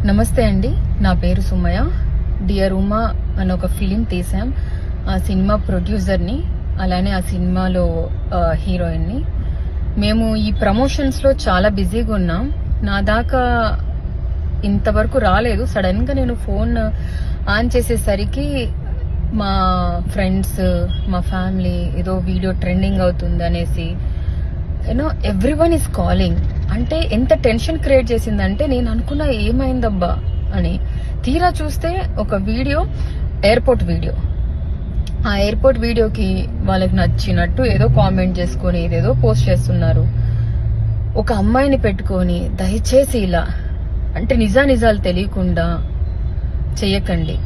నమస్తే అండి, నా పేరు సుమయ. డియర్ ఉమా అని ఒక ఫిలిం తీసాం. ఆ సినిమా ప్రొడ్యూసర్ని, అలానే ఆ సినిమాలో హీరోయిన్ని. మేము ఈ ప్రమోషన్స్లో చాలా బిజీగా ఉన్నాం. నా దాకా ఇంతవరకు రాలేదు. సడన్గా నేను ఫోన్ ఆన్ చేసేసరికి మా ఫ్రెండ్స్, మా ఫ్యామిలీ ఏదో వీడియో ట్రెండింగ్ అవుతుంది అనేసి ఎవ్రీవన్ ఈస్ కాలింగ్. అంటే ఎంత టెన్షన్ క్రియేట్ చేసిందంటే నేను అనుకున్నా ఏమైందబ్బా అని. తీరా చూస్తే ఒక వీడియో, ఎయిర్పోర్ట్ వీడియో. ఆ ఎయిర్పోర్ట్ వీడియోకి వాళ్ళకి నచ్చినట్టు ఏదో కామెంట్ చేసుకొని ఏదేదో పోస్ట్ చేస్తున్నారు. ఒక అమ్మాయిని పెట్టుకొని దయచేసి ఇలా అంటే నిజాలు తెలియకుండా చెయ్యకండి.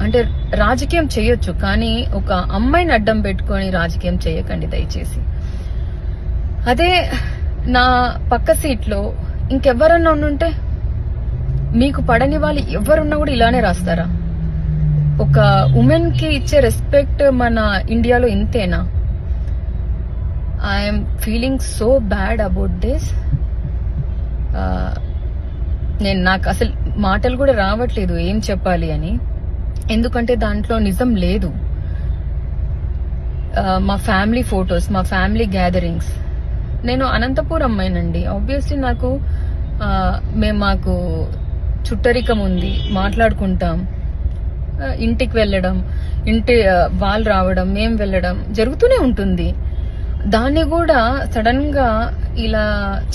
అంటే రాజకీయం చేయొచ్చు, కానీ ఒక అమ్మాయిని అడ్డం పెట్టుకొని రాజకీయం చేయకండి దయచేసి. అదే నా పక్క సీట్లో ఇంకెవరన్నా ఉండుంటే, మీకు పడని వాళ్ళు ఎవరున్నా కూడా ఇలానే రాస్తారా? ఒక ఉమెన్ కి ఇచ్చే రెస్పెక్ట్ మన ఇండియాలో ఇంతేనా? I'm feeling so bad about this. నాకు అసలు మాటలు కూడా రావట్లేదు ఏం చెప్పాలి అని. ఎందుకంటే దాంట్లో నిజం లేదు. మా ఫ్యామిలీ ఫొటోస్, మా ఫ్యామిలీ గ్యాదరింగ్స్. నేను అనంతపూర్ అమ్మాయినండి. ఆబ్వియస్లీ మాకు చుట్టరికం ఉంది, మాట్లాడుకుంటాం. ఇంటికి వెళ్ళడం, వాళ్ళు రావడం, మేము వెళ్ళడం జరుగుతూనే ఉంటుంది. దాన్ని కూడా సడన్ గా ఇలా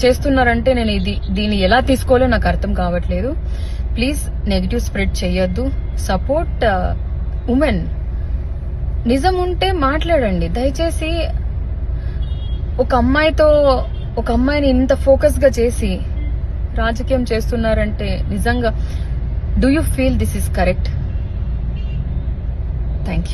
చేస్తున్నారంటే నేను దీన్ని ఎలా తీసుకోవాలో నాకు అర్థం కావట్లేదు. ప్లీజ్ నెగిటివ్ స్ప్రెడ్ చేయొద్దు. Support women. నిజం ఉంటే మాట్లాడండి దయచేసి. ఒక అమ్మాయిని ఇంత ఫోకస్ గా చేసి రాజకీయం చేస్తున్నారంటే నిజంగా do you feel this is correct?